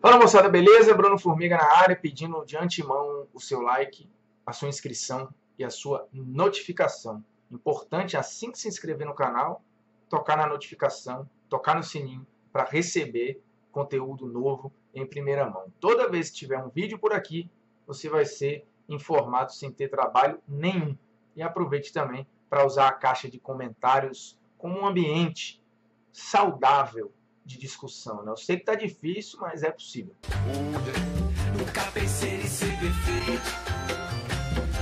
Fala moçada, beleza? Bruno Formiga na área, pedindo de antemão o seu like, a sua inscrição e a sua notificação. Importante, assim que se inscrever no canal, tocar na notificação, tocar no sininho para receber conteúdo novo em primeira mão. Toda vez que tiver um vídeo por aqui, você vai ser informado sem ter trabalho nenhum. E aproveite também para usar a caixa de comentários como um ambiente saudável de discussão. Né? Eu sei que está difícil, mas é possível. Nunca pensei em ser perfeito,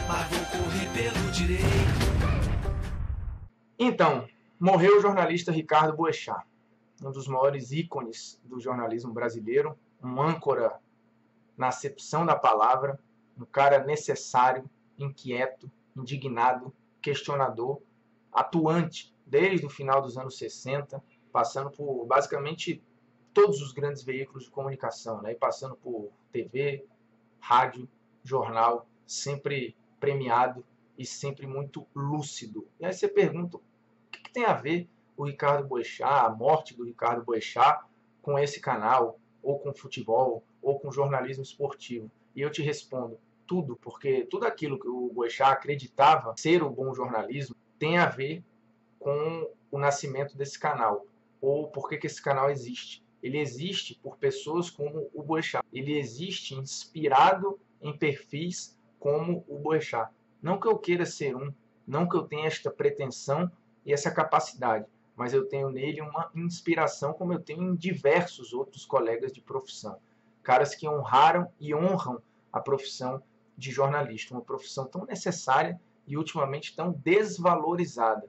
mas vou correr pelo direito. Então, morreu o jornalista Ricardo Boechat, um dos maiores ícones do jornalismo brasileiro, um âncora na acepção da palavra, um cara necessário, inquieto, indignado, questionador, atuante desde o final dos anos 60, passando por basicamente todos os grandes veículos de comunicação, né? E passando por TV, rádio, jornal, sempre premiado e sempre muito lúcido. E aí você pergunta, o que tem a ver o Ricardo Boechat, a morte do Ricardo Boechat, com esse canal, ou com futebol, ou com jornalismo esportivo? E eu te respondo, tudo, porque tudo aquilo que o Boechat acreditava ser o bom jornalismo tem a ver com o nascimento desse canal, ou por que esse canal existe. Ele existe por pessoas como o Boechat. Ele existe inspirado em perfis como o Boechat. Não que eu queira ser um, não que eu tenha esta pretensão e essa capacidade, mas eu tenho nele uma inspiração como eu tenho em diversos outros colegas de profissão. Caras que honraram e honram a profissão de jornalista, uma profissão tão necessária e ultimamente tão desvalorizada,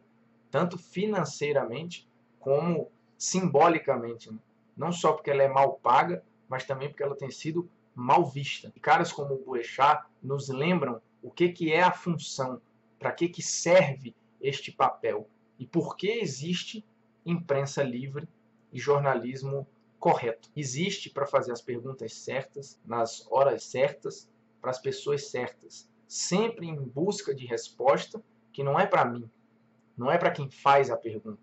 tanto financeiramente como simbolicamente, né? Não só porque ela é mal paga, mas também porque ela tem sido mal vista. E caras como o Boechat nos lembram o que é a função, para que serve este papel e por que existe imprensa livre e jornalismo correto. Existe para fazer as perguntas certas, nas horas certas, para as pessoas certas, sempre em busca de resposta que não é para mim, não é para quem faz a pergunta,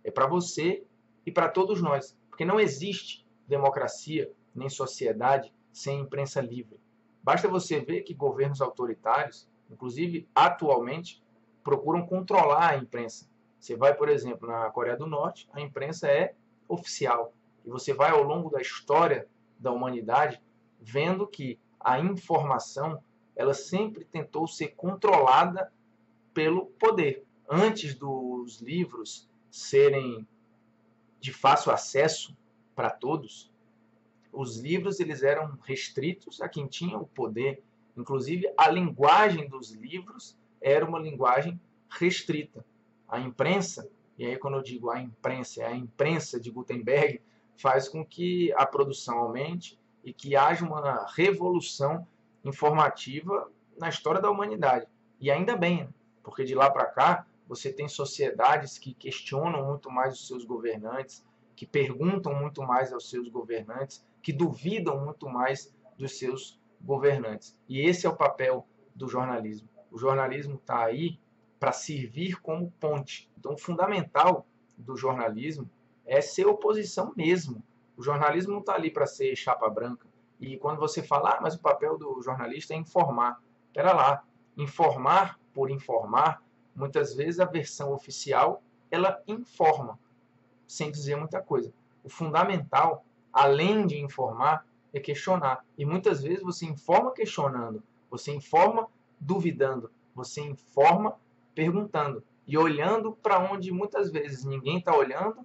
é para você e para todos nós, porque não existe democracia nem sociedade sem imprensa livre. Basta você ver que governos autoritários, inclusive atualmente, procuram controlar a imprensa. Você vai, por exemplo, na Coreia do Norte, a imprensa é oficial. E você vai ao longo da história da humanidade vendo que a informação ela sempre tentou ser controlada pelo poder. Antes dos livros serem de fácil acesso para todos, os livros eles eram restritos a quem tinha o poder. Inclusive, a linguagem dos livros era uma linguagem restrita. A imprensa, e aí quando eu digo a imprensa, é a imprensa de Gutenberg, faz com que a produção aumente e que haja uma revolução informativa na história da humanidade. E ainda bem, né? Porque de lá para cá você tem sociedades que questionam muito mais os seus governantes, que perguntam muito mais aos seus governantes, que duvidam muito mais dos seus governantes. E esse é o papel do jornalismo. O jornalismo está aí para servir como ponte. Então, o fundamental do jornalismo é ser oposição mesmo. O jornalismo não está ali para ser chapa branca. E quando você fala, mas o papel do jornalista é informar. Espera lá, informar por informar, muitas vezes a versão oficial, ela informa, sem dizer muita coisa. O fundamental, além de informar, é questionar. E muitas vezes você informa questionando, você informa duvidando, você informa perguntando e olhando para onde muitas vezes ninguém está olhando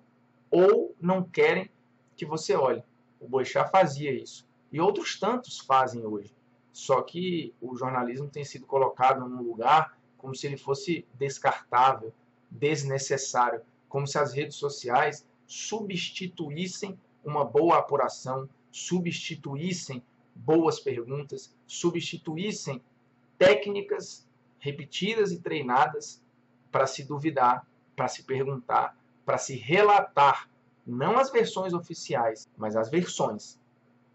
ou não querem que você olhe. O Boechat fazia isso. E outros tantos fazem hoje. Só que o jornalismo tem sido colocado num lugar como se ele fosse descartável, desnecessário, como se as redes sociais substituíssem uma boa apuração, substituíssem boas perguntas, substituíssem técnicas repetidas e treinadas para se duvidar, para se perguntar, para se relatar, não as versões oficiais, mas as versões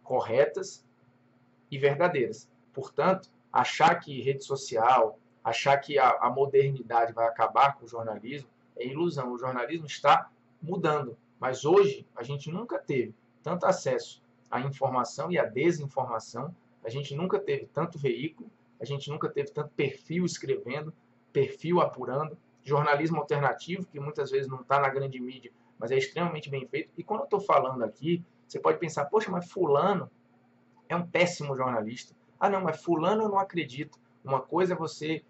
corretas e verdadeiras. Portanto, achar que rede social, achar que a modernidade vai acabar com o jornalismo é ilusão. O jornalismo está mudando, mas hoje a gente nunca teve tanto acesso a informação e a desinformação. A gente nunca teve tanto veículo, a gente nunca teve tanto perfil escrevendo, perfil apurando, jornalismo alternativo, que muitas vezes não está na grande mídia, mas é extremamente bem feito. E quando eu estou falando aqui, você pode pensar, poxa, mas fulano é um péssimo jornalista. Ah, não, mas fulano eu não acredito. Uma coisa é você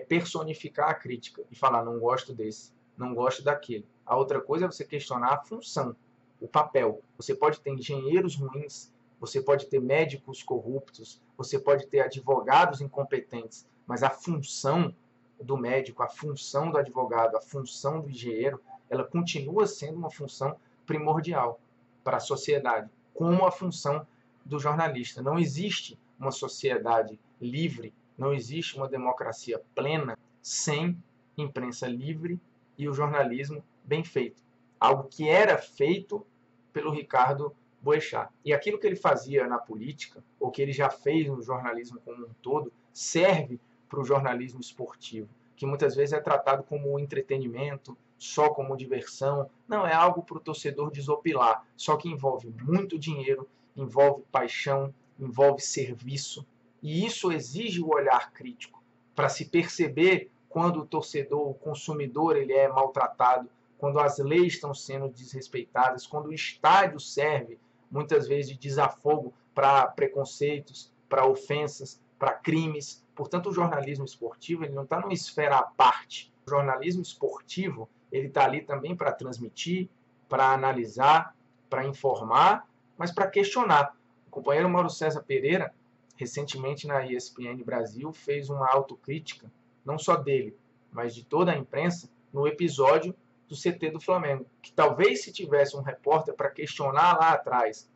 personificar a crítica e falar, não gosto desse, não gosto daquele. A outra coisa é você questionar a função, o papel. Você pode ter engenheiros ruins, você pode ter médicos corruptos, você pode ter advogados incompetentes, mas a função do médico, a função do advogado, a função do engenheiro, ela continua sendo uma função primordial para a sociedade, como a função do jornalista. Não existe uma sociedade livre, não existe uma democracia plena sem imprensa livre e o jornalismo bem feito. Algo que era feito pelo Ricardo Boechat. E aquilo que ele fazia na política, ou que ele já fez no jornalismo como um todo, serve para o jornalismo esportivo, que muitas vezes é tratado como entretenimento, só como diversão. Não, é algo para o torcedor desopilar, só que envolve muito dinheiro, envolve paixão, envolve serviço. E isso exige o olhar crítico para se perceber quando o torcedor, o consumidor, ele é maltratado, quando as leis estão sendo desrespeitadas, quando o estádio serve muitas vezes de desafogo para preconceitos, para ofensas, para crimes. Portanto, o jornalismo esportivo ele não está numa esfera à parte. O jornalismo esportivo ele está ali também para transmitir, para analisar, para informar, mas para questionar. O companheiro Mauro César Pereira, recentemente na ESPN Brasil, fez uma autocrítica, não só dele, mas de toda a imprensa, no episódio do CT do Flamengo, que talvez se tivesse um repórter para questionar lá atrás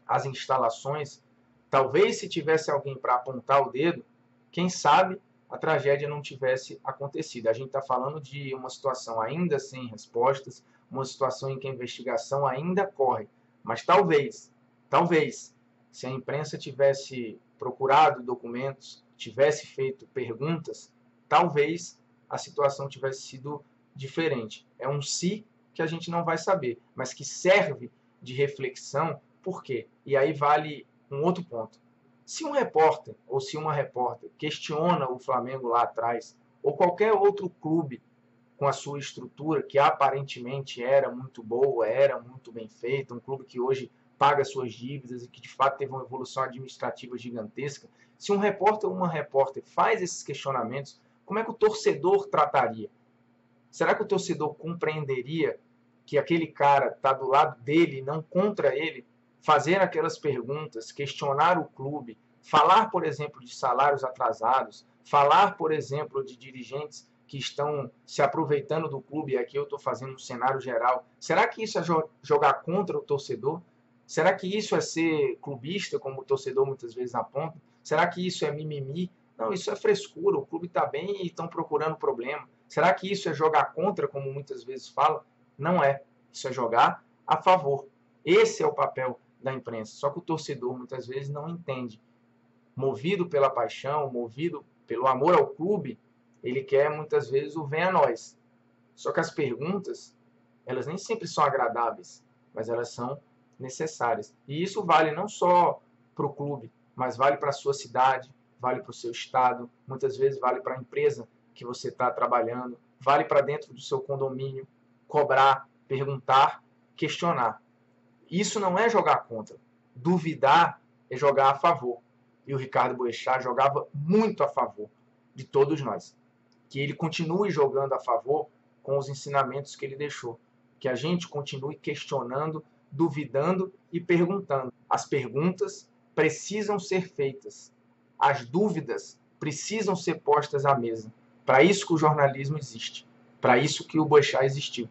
as instalações, talvez se tivesse alguém para apontar o dedo, quem sabe a tragédia não tivesse acontecido. A gente está falando de uma situação ainda sem respostas, uma situação em que a investigação ainda corre, mas talvez, se a imprensa tivesse procurado documentos, tivesse feito perguntas, talvez a situação tivesse sido diferente. É um se que a gente não vai saber, mas que serve de reflexão. Por quê? E aí vale um outro ponto. Se um repórter ou se uma repórter questiona o Flamengo lá atrás, ou qualquer outro clube com a sua estrutura, que aparentemente era muito boa, era muito bem feita, um clube que hoje paga suas dívidas e que de fato teve uma evolução administrativa gigantesca, se um repórter ou uma repórter faz esses questionamentos, como é que o torcedor trataria? Será que o torcedor compreenderia que aquele cara está do lado dele, não contra ele, fazer aquelas perguntas, questionar o clube, falar, por exemplo, de salários atrasados, falar, por exemplo, de dirigentes que estão se aproveitando do clube, e aqui eu estou fazendo um cenário geral. Será que isso é jogar contra o torcedor? Será que isso é ser clubista, como o torcedor muitas vezes aponta? Será que isso é mimimi? Não, isso é frescura, o clube está bem e estão procurando problema. Será que isso é jogar contra, como muitas vezes falam? Não é. Isso é jogar a favor. Esse é o papel da imprensa. Só que o torcedor muitas vezes não entende. Movido pela paixão, movido pelo amor ao clube, ele quer muitas vezes o venha a nós. Só que as perguntas, elas nem sempre são agradáveis, mas elas são necessárias. E isso vale não só para o clube, mas vale para a sua cidade, vale para o seu estado, muitas vezes vale para a empresa que você está trabalhando, vale para dentro do seu condomínio, cobrar, perguntar, questionar. Isso não é jogar contra. Duvidar é jogar a favor. E o Ricardo Boechat jogava muito a favor de todos nós. Que ele continue jogando a favor com os ensinamentos que ele deixou. Que a gente continue questionando, duvidando e perguntando. As perguntas precisam ser feitas. As dúvidas precisam ser postas à mesa. Para isso que o jornalismo existe. Para isso que o Boechat existiu.